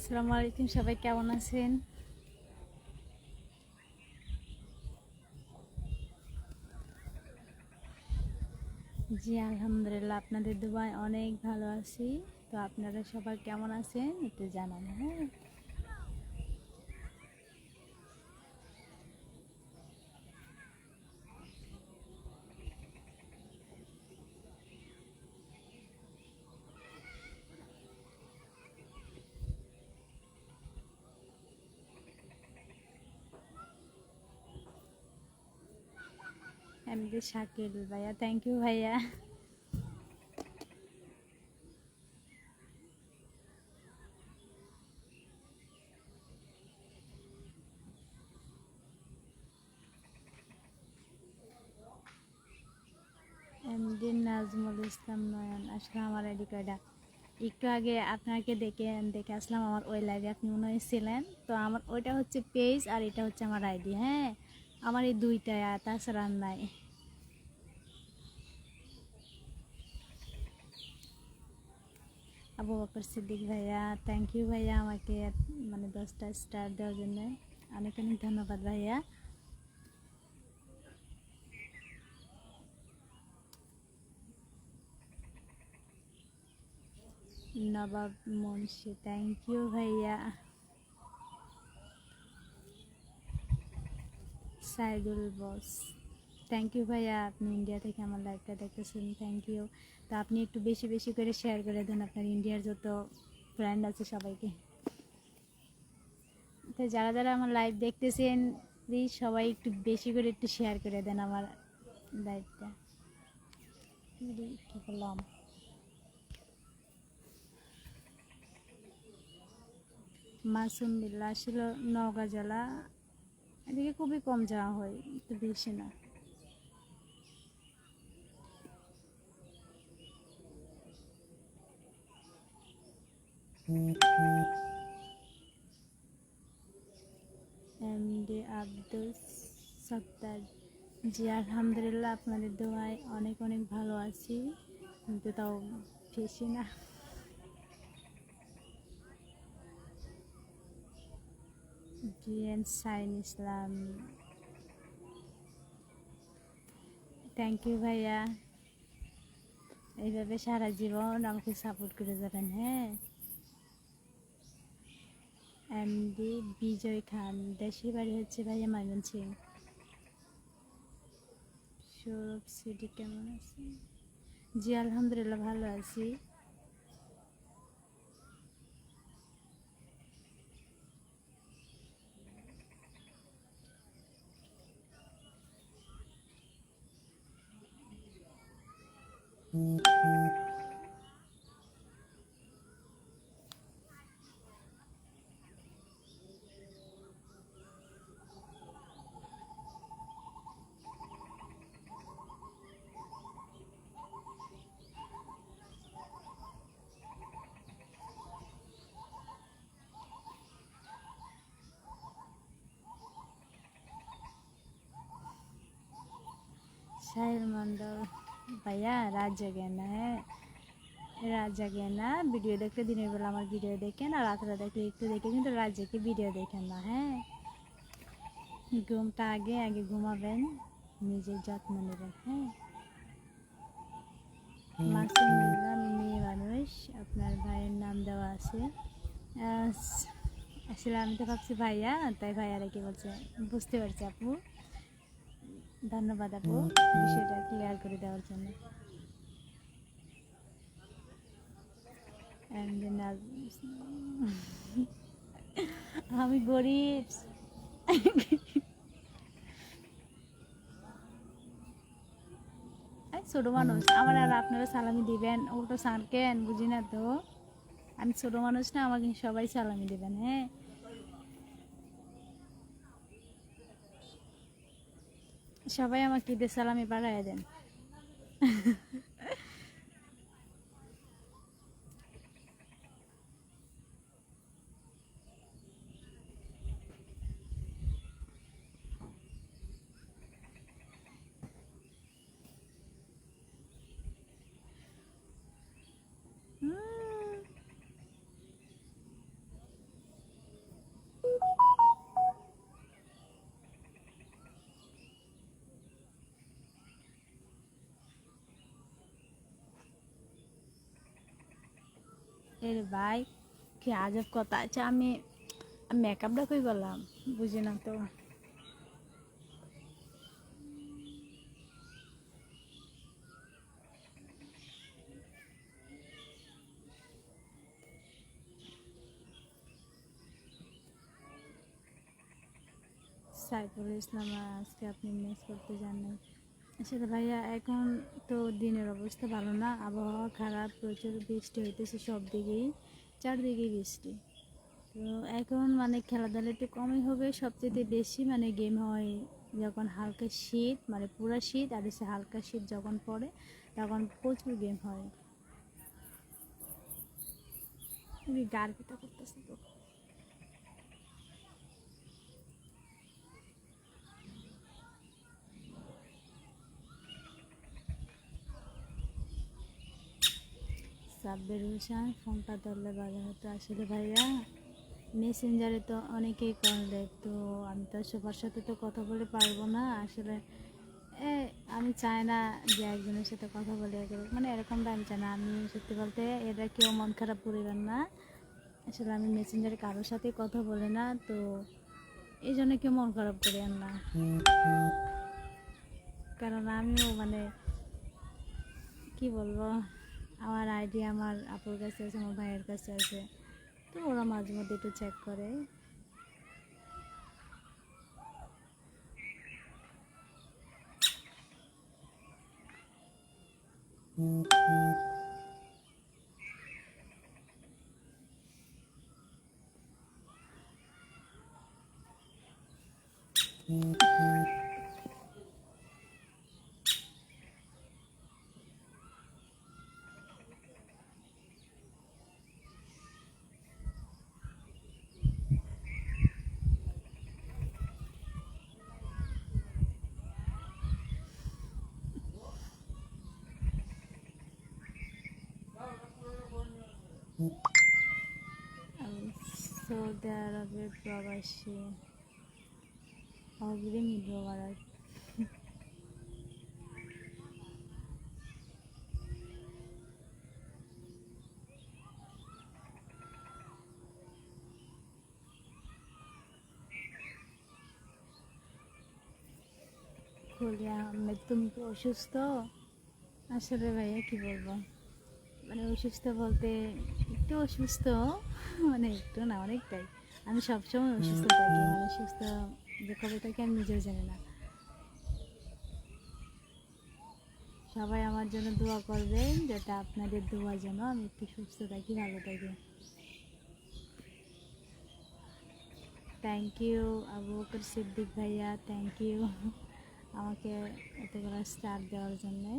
আসসালামু আলাইকুম, সবাই কেমন আছেন? জি আলহামদুলিল্লাহ, আপনাদের দোয়ায় অনেক ভালো আছি। তো আপনারা সবাই কেমন আছেন একটু জানান। হ্যাঁ, এমডি শাকিল ভাইয়া, থ্যাংক ইউ ভাইয়া। এমডি নাজমুল ইসলাম নয়ন, আসলে আমার আইডি কার্ডটা একটু আগে আপনাকে দেখে আসলাম। আমার ওই লাইভে আপনি মনে হয় ছিলেন। তো আমার ওইটা হচ্ছে পেজ আর এটা হচ্ছে আমার আইডি। হ্যাঁ, আমার এই দুইটাই, আর তাছাড়া আর নাই। আবু বকর সিদ্দিক ভাইয়া, থ্যাংক ইউ ভাইয়া, আমাকে মানে 10টা স্টার দেওয়ার জন্য অনেক অনেক ধন্যবাদ ভাইয়া। নবাব মুন্সি, থ্যাংক ইউ ভাইয়া। সাইদুল বস, থ্যাংক ইউ ভাইয়া, আপনি ইন্ডিয়া থেকে আমার লাইভটা দেখতেছেন, থ্যাংক ইউ। তো আপনি একটু বেশি বেশি করে শেয়ার করে দেন আপনার ইন্ডিয়ার যত ফ্রেন্ড আছে সবাইকে। তো যারা যারা আমার লাইভ দেখতেছেন প্লিজ সবাই একটু বেশি করে একটু শেয়ার করে দেন আমার লাইভটা। কী করলাম, মাসুম বিল্লাহ, আসলে নওগাঁ জেলা, এদিকে খুবই কম যাওয়া হয়, তো বেশি না। এমডি আব্দুল সত্তার, জি আলহামদুলিল্লাহ, আপনাদের দোয়ায় অনেক অনেক ভালো আছি, কিন্তু তাও বেশি না। জিএন সাইন ইসলাম, থ্যাংক ইউ ভাইয়া, এইভাবে সারা জীবন আমাকে সাপোর্ট করে যাবেন। হ্যাঁ, এমডি বিজয় খান, দেশের বাড়ি হচ্ছে ভাইয়া ময়মনসিং। সৌরভ সিটি, কেমন আছে? জি আলহামদুলিল্লাহ ভালো আছি। সাহিল মন্ডল ভাইয়া, রাত জাগেন না। হ্যাঁ, রাত জাগেন না, ভিডিও দেখলে দিনের বেলা আমার ভিডিও দেখেন, আর রাত্রে দেখলে একটু দেখে, কিন্তু রাত জেগে ভিডিও দেখেন না। হ্যাঁ, ঘুমটা আগে আগে ঘুমাবেন, নিজের যত্ন নেবেন। হ্যাঁ, মাসুম বিল্লাহ, আমি মেয়ে মানুষ, আপনার ভাইয়ের নাম দেওয়া আছে। আসলে আমি তো ভাবছি ভাইয়া, তাই ভাইয়া রেখে বলছে, বুঝতে পারছি আপু, ধন্যবাদ আপু বিষয়টা ক্লিয়ার করে দেওয়ার জন্য। আমি গরিব, ছোট মানুষ আমার, আর আপনারা সালামি দিবেন, ওটা সারকেন বুঝি না তো, আমি ছোট মানুষ না, আমাকে সবাই সালামি দিবেন। হ্যাঁ, সবাই আমাকে ঈদের সালামি পাঠায় দেন। এর ভাই কি আজব কথা। আচ্ছা আমি মেকআপটা কই বললাম বুঝি না তো। সাইফুল ইসলাম, আজকে আপনি মিস করতে যান নাই। আসলে ভাইয়া এখন তো দিনের অবস্থা ভালো না, আবহাওয়া খারাপ, প্রচুর বৃষ্টি হইতেছে সব দিকেই, চারদিকেই বৃষ্টি। তো এখন মানে খেলাধুলা একটু কমই হবে, সবচেয়ে বেশি মানে গেম হয় যখন হালকা শীত, মানে পুরা শীত আর এসে হালকা শীত যখন পড়ে তখন প্রচুর গেম হয়। গার পিটা করতেছে তো। সাব্বির হোসেন ফোনটা ধরলে ভালো হতো। আসলে ভাইয়া মেসেঞ্জারে তো অনেকেই করলে, তো আমি তো সবার সাথে তো কথা বলে পারবো না আসলে। এ আমি চাই না যে একজনের সাথে কথা বলে মানে এরকমটা আমি চাই না। আমি সত্যি বলতে এটা কেউ মন খারাপ করিবেন না, আসলে আমি মেসেঞ্জারে কারোর সাথে কথা বলে না, তো এই জন্য কেউ মন খারাপ করিবেন না। কারণ আমিও মানে কি বলবো, আমার আইডি আমার আপুর কাছে আছে, আমার ভাইয়ের কাছে আছে, তো ওরা মাঝে মধ্যে একটু চেক করে। আমি সৌদি আরবের প্রবাসী অগ্রিম ঈদ মোবারক। খুলিয়া আহমেদ, তুমি কি অসুস্থ? আসলে ভাইয়া কি বলবো, মানে অসুস্থ বলতে একটু অসুস্থ, মানে একটু না অনেকটাই। আমি সবসময় অসুস্থ থাকি, মানে সুস্থ যে কবে থাকি আমি নিজেও জানি না। সবাই আমার জন্য দোয়া করবেন, যাতে আপনাদের দোয়া যেন আমি একটু সুস্থ থাকি, ভালো থাকি। থ্যাংক ইউ আবু বকর সিদ্দিক ভাইয়া, থ্যাংক ইউ আমাকে এতগুলো স্টার দেওয়ার জন্যে।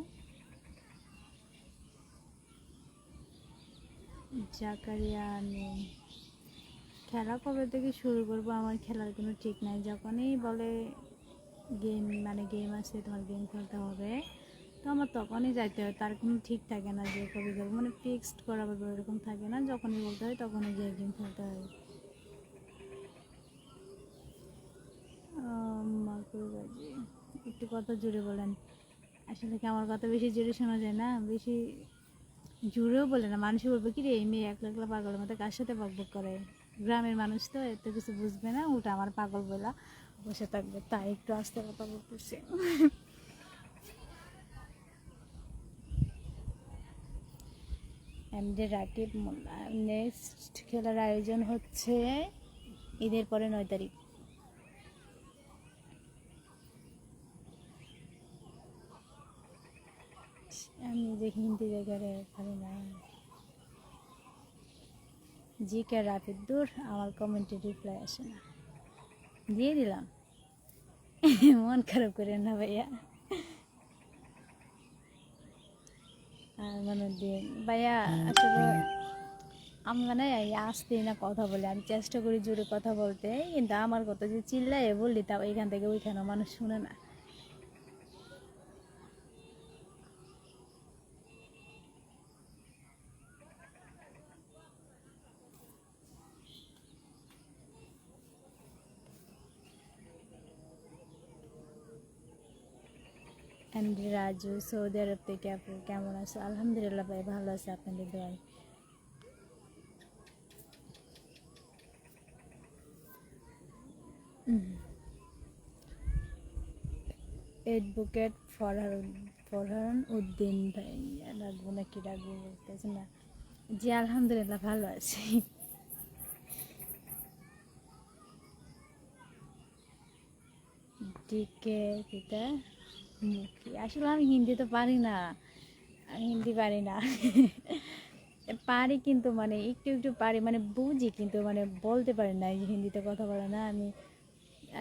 জাকারিয়া নেই, খেলা কবে থেকে শুরু করবো আমার খেলার কোনো ঠিক নাই। যখনই বলে গেম, মানে গেম আছে তোমার গেম খেলতে হবে, তো আমার তখনই যাইতে হয়, তার কোনো ঠিক থাকে না যে কবে যাবো, মানে ফিক্সড করা বলবো এরকম থাকে না, যখনই বলতে হয় তখনই গিয়ে গেম খেলতে হয়। মাকুর বাজি, একটু কথা জুড়ে বলেন। আসলে কি আমার কথা বেশি জোরে শোনা যায় না, বেশি জোরেও বলে না, মানুষ বলবে কি রে এই মেয়ে একলা একলা পাগলের মতো কার সাথে বকবক করে। গ্রামের মানুষ তো এত কিছু বুঝবে না, ওটা আমার পাগল বলা বসে থাকবে, তাই একটু আস্তে কথা বলতেছে। এমডি রাকিব মোল্লা, নেক্সট খেলার আয়োজন হচ্ছে ঈদের পরে 9 তারিখ। আমি যে হিন্দি জায়গায় পারি না। জি কে রাকিব, দূর আমার কমেন্টে রিপ্লাই আসে না, দিয়ে দিলাম। মন খারাপ করেন না ভাইয়া। আর মানে দিন ভাইয়া, আসলে আমি মানে আসতে না কথা বলে, আমি চেষ্টা করি জোরে কথা বলতে, কিন্তু আমার কথা যে চিল্লাই বললি তাও এখান থেকে ওইখানে মানুষ শুনে না। এমডি রাজু, সৌদি আরব থেকে, আপু কেমন আছো? আলহামদুলিল্লাহ ভাই, ভালো আছে আপনাদের দোয়ায়। এডভোকেট ফরহান উদ্দিন ভাই রাখবো নাকি রাখবো বলতেছে না। জি আলহামদুলিল্লাহ ভালো আছি। ডিকে পিতা মুখী, আসলে আমি হিন্দি তো পারি না, আমি হিন্দি পারি না। পারি কিন্তু মানে একটু একটু পারি, মানে বুঝি কিন্তু মানে বলতে পারি না, এই যে হিন্দিতে কথা বলে না আমি।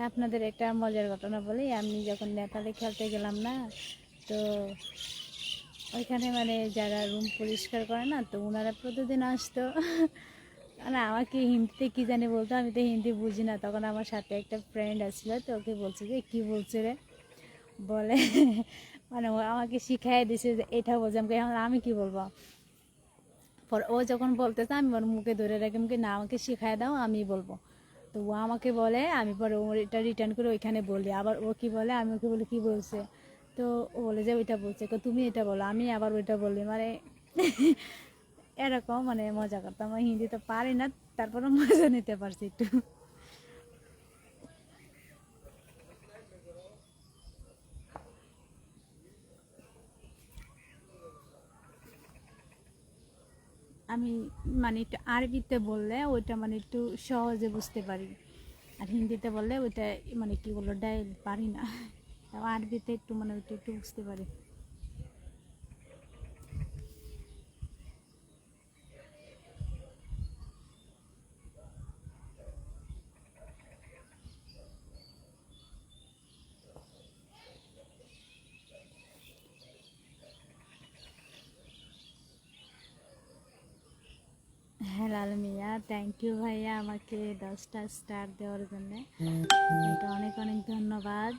আপনাদের একটা মজার ঘটনা বলি, আমি যখন নেপালে খেলতে গেলাম না, তো ওইখানে মানে যারা রুম পরিষ্কার করে না, তো ওনারা প্রতিদিন আসতো। মানে আমাকে হিন্দিতে কী জানি বলতো, আমি তো হিন্দি বুঝি না। তখন আমার সাথে একটা ফ্রেন্ড আসছিল, তো ওকে বলছে যে কী বলছে রে, বলে মানে ও আমাকে শিখাই দিছে যে এটা বলছে। আমি কি বলবো, পর ও যখন বলতেছে আমি ওর মুখে ধরে রাখি, মুখে না আমাকে শিখাই দাও আমি বলবো। তো ও আমাকে বলে, আমি পরে ও এটা রিটার্ন করে ওইখানে বলি, আবার ও কি বলে আমি ওকে বলি কী বলছে, তো ও বলে যে ওইটা বলছে, তুমি এটা বলো, আমি আবার ওইটা বলি, মানে এরকম মানে মজা করতাম। আমি হিন্দি তো পারি না, তারপরে মজা নিতে পারছি একটু। আমি মানে একটু আরবিতে বললে ওইটা মানে একটু সহজে বুঝতে পারি, আর হিন্দিতে বললে ওইটা মানে কি বলবো ডাইল পারি না। তাও আরবিতে একটু মানে ওইটা একটু বুঝতে পারি। হ্যাঁ লাল মিয়া, থ্যাংক ইউ ভাইয়া আমাকে 10টা স্টার দেওয়ার জন্য, আপনাকে অনেক অনেক ধন্যবাদ।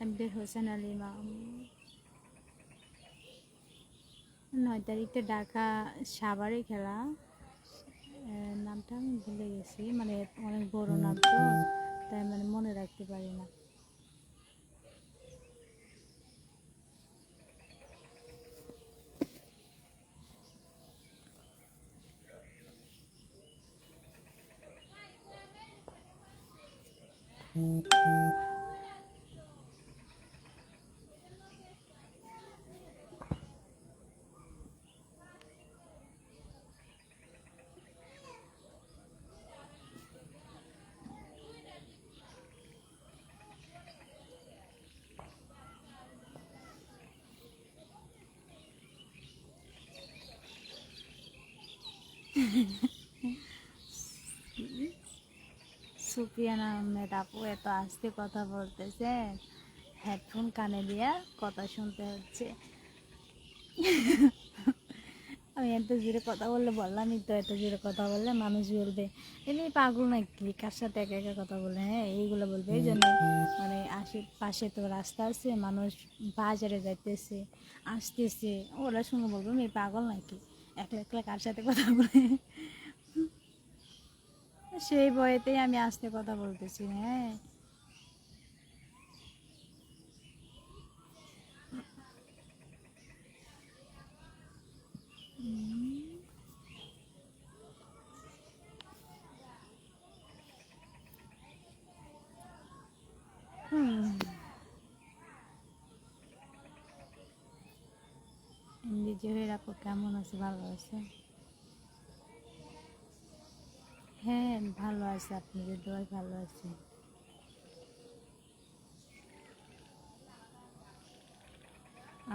আব্দুল হোসেন আলী ইমাম, 9 তারিখে ঢাকা সাভারে খেলা, নামটা আমি ভুলে গেছি, মানে অনেক বড় নাম তো, তাই মানে মনে রাখতে পারি না। সুফিয়ান আহমেদ আপু, এত আস্তে কথা বলতেছে, হেডফোন কানে দিয়া কথা শুনতে হচ্ছে। আমি এত জোরে কথা বললে, বললামই তো এত জোরে কথা বললে মানুষ বলবে এমনি পাগল নাকি, কার সাথে একা একা কথা বলে, হ্যাঁ এইগুলো বলবে। এই জন্য মানে আশেপাশে তো রাস্তা আছে, মানুষ বাজারে যাইতেছে আসতেছে, ওরা শুনে বলবে মেয়ে পাগল নাকি, একলা একলা কার সাথে কথা বলে। সেই ভয়েতেই আমি আস্তে কথা বলতেছি। হ্যাঁ বিজয়ের আপু কেমন আছে, ভালো আছে? হ্যাঁ ভালো আছে, আপনাদের দোয়ায় ভালো আছে।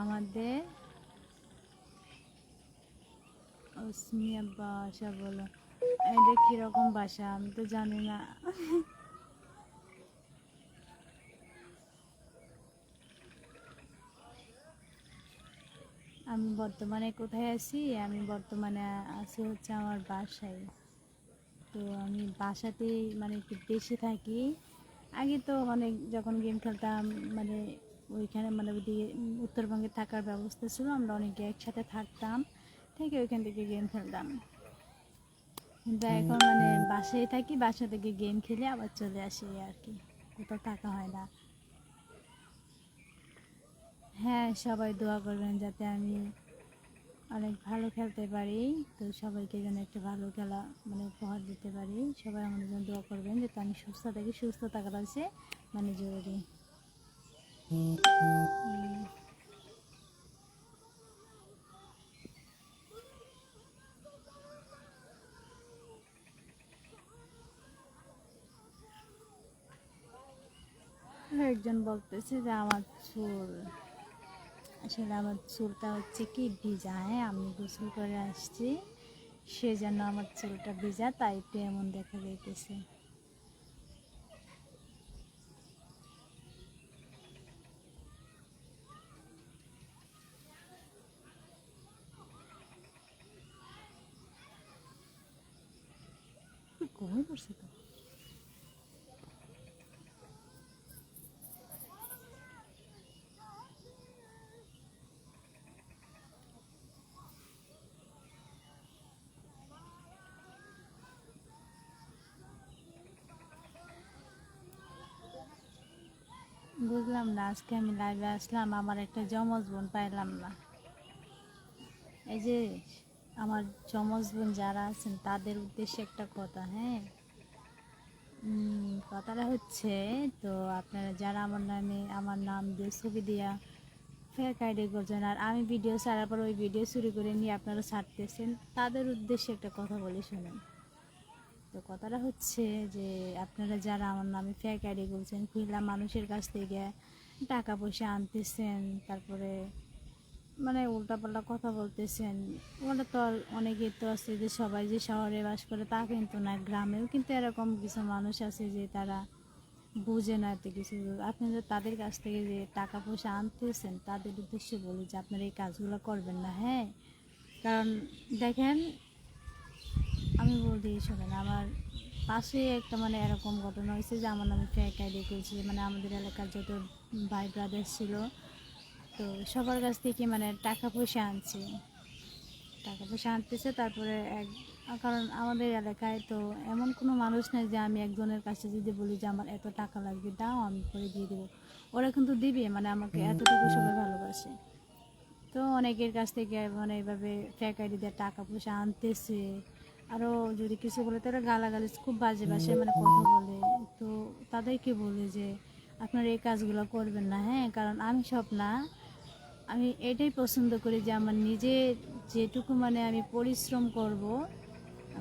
আমাদের ওসমিয়া বাসা বলো, এটা কীরকম বাসা আমি তো জানি না। আমি বর্তমানে কোথায় আছি, আমি বর্তমানে আছি হচ্ছে আমার বাসায়। তো আমি বাসাতেই মানে একটু বেশি থাকি। আগে তো অনেক যখন গেম খেলতাম, মানে ওইখানে মানে ওইদিকে উত্তরবঙ্গে থাকার ব্যবস্থা ছিল, আমরা অনেকে একসাথে থাকতাম, থেকে ওইখান থেকে গেম খেলতাম। কিন্তু এখন মানে বাসায় থাকি, বাসা থেকে গেম খেলে আবার চলে আসি আর কি, কোথাও থাকা হয় না। হ্যাঁ সবাই দোয়া করবেন যাতে আমি অনেক ভালো খেলতে পারি। তো সবাইকে যেন একটা ভালো খেলা মানে উপহার দিতে পারি। সবাই আমার জন্য দোয়া করবেন যাতে আমি সুস্থ থাকি। সুস্থ থাকাটা হচ্ছে মানে জরুরি। একজন বলতেছে যে আমার চুল, আসলে আমার চুলটা হচ্ছে কি ভিজা। হ্যাঁ, আমি গোসল করে আসছি, সেজন্য আমার চুলটা ভিজা, তাই একটু এমন দেখা যাইতেছে। ঘুমিয়ে পড়ছে তো। বুঝলাম না, আজকে আমি লাইভে আসলাম, আমার একটা যমজ বোন পাইলাম না। এই যে আমার যমজ বোন যারা আছেন তাদের উদ্দেশ্যে একটা কথা। হ্যাঁ, কথাটা হচ্ছে, তো আপনারা যারা আমার নাম দিয়ে ছবি দিয়া ফেক আইডি করছেন, আর আমি ভিডিও ছাড়ার পর ওই ভিডিও চুরি করে নিয়ে আপনারা ছাড়তেছেন, তাদের উদ্দেশ্যে একটা কথা বলে শুনেন। তো কথাটা হচ্ছে যে আপনারা যারা আমার নামে ফেক আইডি করছেন, খুললা মানুষের কাছ থেকে টাকা পয়সা আনতেছেন, তারপরে মানে উল্টাপাল্টা কথা বলতেছেন, ওটা তো আর অনেকে তো আছে যে সবাই যে শহরে বাস করে তা কিন্তু না, গ্রামেও কিন্তু এরকম কিছু মানুষ আছে যে তারা বুঝে না এত কিছু। আপনারা তাদের কাছ থেকে যে টাকা পয়সা আনতেছেন তাদের উদ্দেশ্যে বলি যে আপনারা এই কাজগুলো করবেন না। হ্যাঁ, কারণ দেখেন, আমি বলতে শোনেন, আমার পাশে একটা মানে এরকম ঘটনা হয়েছে যে আমার নামে ফেক আইডি করেছে, মানে আমাদের এলাকার যত ভাই ব্রাদার ছিল, তো সবার কাছ থেকে মানে টাকা পয়সা আনছে, টাকা পয়সা আনতেছে। তারপরে কারণ আমাদের এলাকায় তো এমন কোনো মানুষ নেই যে আমি একজনের কাছে যদি বলি যে আমার এত টাকা লাগবে, দাও আমি করে দিয়ে দেবো, ওরা কিন্তু দিবে, মানে আমাকে এতটুকু সবাই ভালোবাসে। তো অনেকের কাছ থেকে মানে এইভাবে ফেক আইডি দিয়ে টাকা পয়সা আনতেছে। আরও যদি কিছু বলে তারা গালাগালি খুব বাজে বাসায় মানে কথা বলে। তো তাদেরকে বলে যে আপনারা এই কাজগুলো করবেন না। হ্যাঁ, কারণ আমি সব না, আমি এটাই পছন্দ করি যে আমার নিজে যেটুকু মানে আমি পরিশ্রম করব,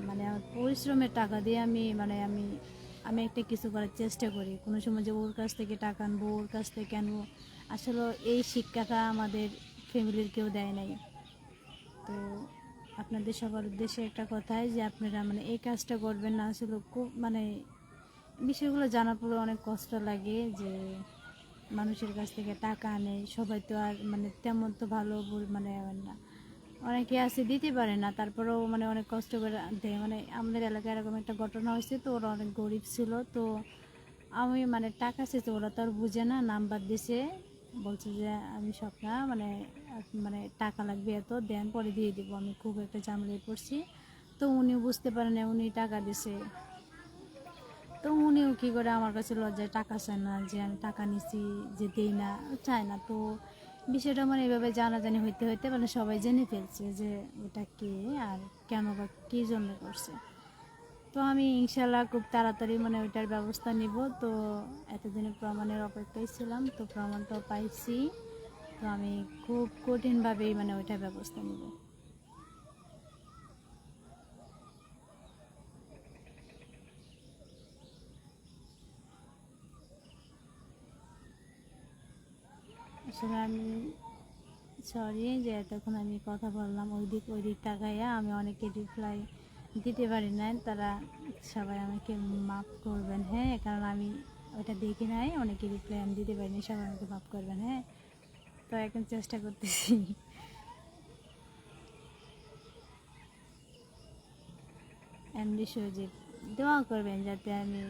মানে আমার পরিশ্রমের টাকা দিয়ে আমি মানে আমি একটা কিছু করার চেষ্টা করি। কোনো সময় যে ওর কাছ থেকে টাকা আনবো, ওর কাছ থেকে আনবো, আসলে এই শিক্ষাটা আমাদের ফ্যামিলির কেউ দেয় নাই। তো আপনাদের সবার উদ্দেশ্যে একটা কথাই যে আপনারা মানে এই কাজটা করবেন না। আসলে খুব মানে বিষয়গুলো জানার পরে অনেক কষ্ট লাগে যে মানুষের কাছ থেকে টাকা আনে, সবাই তো আর মানে তেমন তো ভালো মানে না, অনেকে আছে দিতে পারে না, তারপরেও মানে অনেক কষ্ট করে দেয়। মানে আমাদের এলাকায় এরকম একটা ঘটনা হয়েছে, তো ওরা অনেক গরিব ছিল, তো আমি মানে টাকা চেয়েছে, ওরা তো আর বুঝে না, নাম্বার দিছে, বলছে যে আমি সব না মানে মানে টাকা লাগবে এত দেন, পরে দিয়ে দিব, আমি খুব একটা ঝামেলায় পড়ছি। তো উনিও বুঝতে পারে না, উনি টাকা দিছে। তো উনিও কী করে আমার কাছে লজ্জায় টাকা চায় না, যে আমি টাকা নিছি যে দিই না, চায় না। তো বিষয়টা মানে এভাবে জানাজানি হইতে হইতে মানে সবাই জেনে ফেলছে যে এটা কে আর কেন বা কী জন্য করছে। তো আমি ইনশাল্লাহ খুব তাড়াতাড়ি মানে ওইটার ব্যবস্থা নিব। তো এতদিনে প্রমাণের অপেক্ষায় ছিলাম, তো প্রমাণটাও পাইছি। তো আমি খুব কঠিনভাবেই মানে ওইটার ব্যবস্থা নিব। আসলে আমি সরি যে এতক্ষণ আমি কথা বললাম ওই দিক তাকাইয়া আমি অনেকে রিপ্লাই দিতে পারি নাই, তারা সবাই আমাকে মাফ করবেন। হ্যাঁ, কারণ আমি ওটা দেখি নাই, অনেকে রিপ্লাই আমি দিতে পারিনি, সবাই আমাকে মাফ করবেন। হ্যাঁ, তো এখন চেষ্টা করতেছি। এমডি সজিব, দোয়া করবেন যাতে আমি,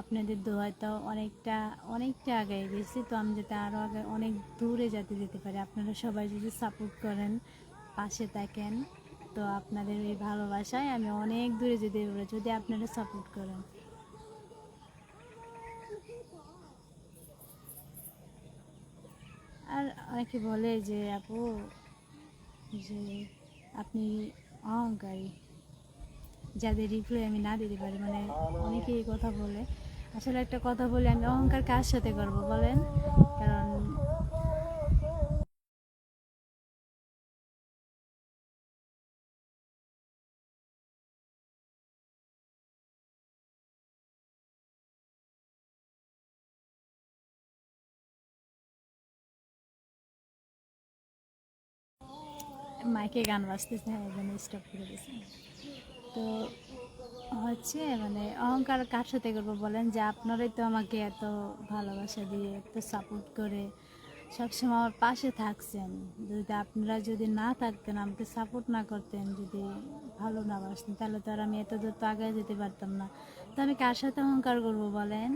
আপনাদের দোয়ায় তো অনেকটা অনেকটা আগে গেছি, তো আমি যাতে আরও আগে অনেক দূরে যাতে যেতে পারি। আপনারা সবাই যদি সাপোর্ট করেন, পাশে থাকেন, তো আপনাদের এই ভালোবাসায় আমি অনেক দূরে যেতে পারবো যদি আপনারা সাপোর্ট করেন। আর অনেকে বলে যে আপু যে আপনি অহংকারী, যাদের রিপ্লাই আমি না দিতে পারি। মানে অনেকেই এই কথা বলে। আসলে একটা কথা বলি, আমি অহংকার কার সাথে করব বলেন? কারণ মাইকে গান বাজতেছে, হ্যাঁ এখানে স্টপ করে দিয়েছে। তো হচ্ছে মানে অহংকার কার সাথে করবো বলেন? যে আপনারাই তো আমাকে এত ভালোবাসা দিয়ে এত সাপোর্ট করে সবসময় আমার পাশে থাকছেন। যদি আপনারা যদি না থাকতেন, আমাকে সাপোর্ট না করতেন, যদি ভালো না বাসতেন, তাহলে তো আর আমি এত দূর তো আগে যেতে পারতাম না। তো আমি কার সাথে অহংকার করবো বলেন?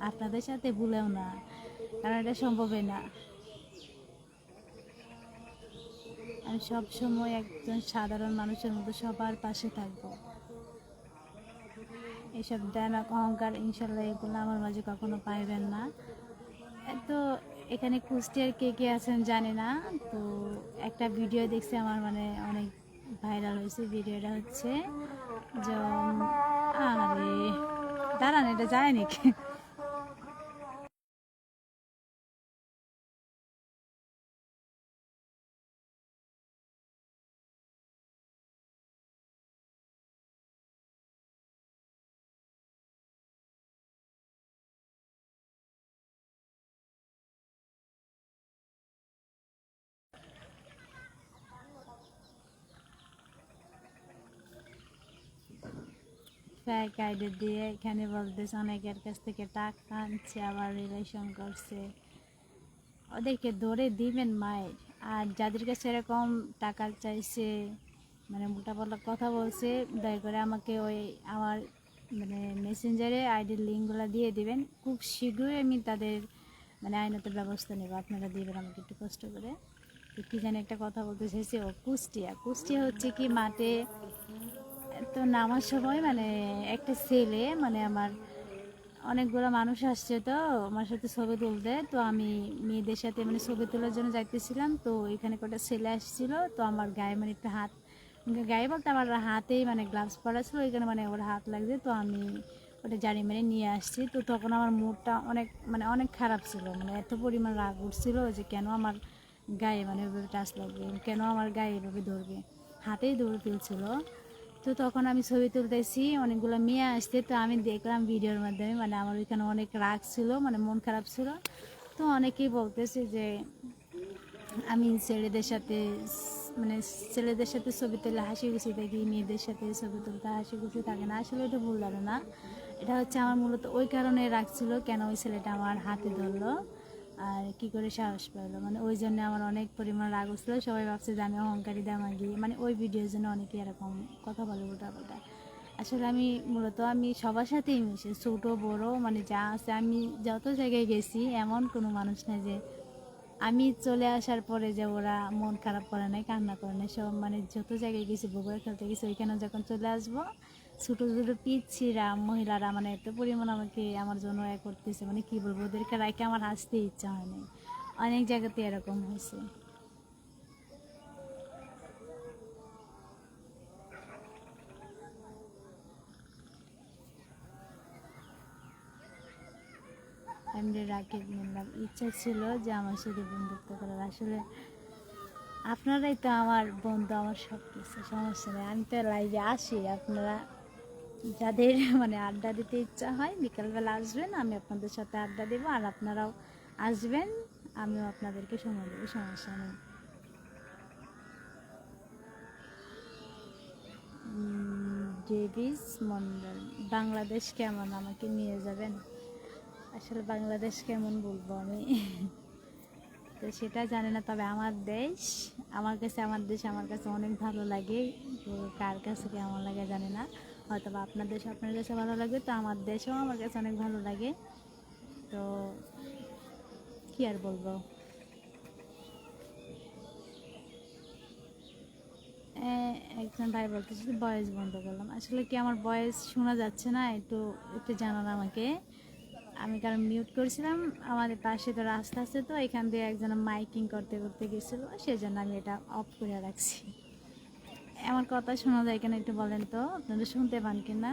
আপনাদের সাথে ভুলেও না, কারণ এটা সম্ভবই না। আমি সবসময় একজন সাধারণ মানুষের মতো সবার পাশে থাকবো। এইসব ডায়লগ অহংকার ইনশাল্লাহ এগুলো আমার মাঝে কখনো পাইবেন না। তো এখানে কুষ্টিয়ার কে কে আছেন জানি না। তো একটা ভিডিও দেখছি আমার মানে অনেক ভাইরাল হয়েছে। ভিডিওটা হচ্ছে যে আরে দাঁড়ান, এটা যায় নাকি? ফেক আইডি দিয়ে এখানে বলতেছে অনেকের কাছ থেকে টাকা আনছে, আবার রিলেশন করছে। ওদেরকে ধরে দিবেন মায়ের। আর যাদের কাছে এরকম টাকা চাইছে, মানে মোটাপাল্টা কথা বলছে, দয়া করে আমাকে ওই আমার মানে মেসেঞ্জারে আইডির লিঙ্কগুলো দিয়ে দিবেন। খুব শীঘ্রই আমি তাদের মানে আইনত ব্যবস্থা নেব। আপনারা দিবেন আমাকে একটু কষ্ট করে। তো কী জানি একটা কথা বলতে চাইছি, ও কুষ্টিয়া। কুষ্টিয়া হচ্ছে কি মাঠে তো নামার সময় মানে একটা ছেলে মানে আমার অনেকগুলো মানুষ আসছে, তো আমার সাথে ছবি তুলতে। তো আমি মেয়েদের সাথে মানে ছবি তোলার জন্য যাইতেছিলাম। তো এখানে কটা ছেলে আসছিল, তো আমার গায়ে মানে একটু হাত, গায়ে বলতে আমার হাতেই মানে গ্লাভস পরা ছিল, ওইখানে মানে ওর হাত লাগছে। তো আমি ওটা জারি মেরে নিয়ে আসছি। তো তখন আমার মুডটা অনেক মানে অনেক খারাপ ছিল, মানে এত পরিমাণ রাগ উঠছিল যে কেন আমার গায়ে মানে ওইভাবে টাচ লাগবে, কেন আমার গায়ে এভাবে ধরবে, হাতেই ধরে ফেলছিল। তো তখন আমি ছবি তুলতেছি, অনেকগুলো মেয়ে আসছে। তো আমি দেখলাম ভিডিওর মাধ্যমে, মানে আমার ওইখানে অনেক রাগ ছিল, মানে মন খারাপ ছিল। তো অনেকেই বলতেছে যে আমি ছেলেদের সাথে মানে ছেলেদের সাথে ছবি তুললে হাসি খুশি থাকি, মেয়েদের সাথে ছবি তুলতে হাসি খুশি থাকে না। আসলে এটা ভুল ধারণা। এটা হচ্ছে আমার মূলত ওই কারণে রাগ ছিল, কেন ওই ছেলেটা আমার হাতে ধরলো আর কি করে সাহস পাইলো, মানে ওই জন্য আমার অনেক পরিমাণ রাগ হচ্ছিলো। সবাই ভাবছে যে আমি অহংকারী দামাগি, মানে ওই ভিডিওর জন্য অনেকে এরকম কথা বলে উল্টাপাল্টা। আসলে আমি মূলত আমি সবার সাথেই মিশি, ছোটো বড়ো মানে যা আছে। আমি যত জায়গায় গেছি এমন কোনো মানুষ নেই যে আমি চলে আসার পরে যে ওরা মন খারাপ করে নাই, কান্না করে নাই। সব মানে যত জায়গায় গেছি, বগুড়া খেলতে গেছি, ওইখানে যখন চলে আসবো ছোটো ছোটো পিচ্ছিরা মহিলারা মানে এত পরিমাণ আমাকে আমার জন্য করতেছে, মানে কি বলবো, ওদেরকে রাখে আমার হাসতে ইচ্ছা হয়নি। অনেক জায়গাতে এরকম হয়েছে। এমনি রাকিব মিললাম, ইচ্ছা ছিল যে আমার সাথে বন্ধুত্ব করার। আসলে আপনারাই তো আমার বন্ধু, আমার সব কিছু, সমস্যা নেই। আমি তো লাইভে আসি, আপনারা যাদের মানে আড্ডা দিতে ইচ্ছা হয় বিকালবেলা আসবেন, আমি আপনাদের সাথে আড্ডা দেবো। আর আপনারাও আসবেন, আমিও আপনাদেরকে সময় দেবো, সমস্যা নেই। ডেভিস মন্ডল, বাংলাদেশ কেমন, আমাকে নিয়ে যাবেন? আসলে বাংলাদেশ কেমন বলবো আমি? তো সেটা জানি না, তবে আমার দেশ, আমার কাছে আমার দেশ আমার কাছে অনেক ভালো লাগে। তো কার কাছে কেমন লাগে জানি না, হয়তো বা আপনার দেশ আপনার কাছে ভালো লাগে। তো আমার দেশও আমার কাছে অনেক ভালো লাগে। তো কি আর বলবো। একজন ভাই বলতেছে যে ভয়েস বন্ধ করলাম। আসলে কি আমার ভয়েস শোনা যাচ্ছে না? একটু একটু জানান আমাকে। আমি কারণ মিউট করছিলাম, আমাদের পাশে তো রাস্তা আছে, তো এখান দিয়ে একজন মাইকিং করতে করতে গেছিলো, সেজন্য আমি এটা অফ করে রাখছি। আমার কথা শোনা যায় কিনা একটু বলেন তো, আপনারা শুনতে পান কিনা?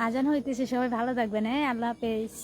আজান হইতেছে, সবাই ভালো থাকবেন, হ্যাঁ, আল্লাহ হাফেজ।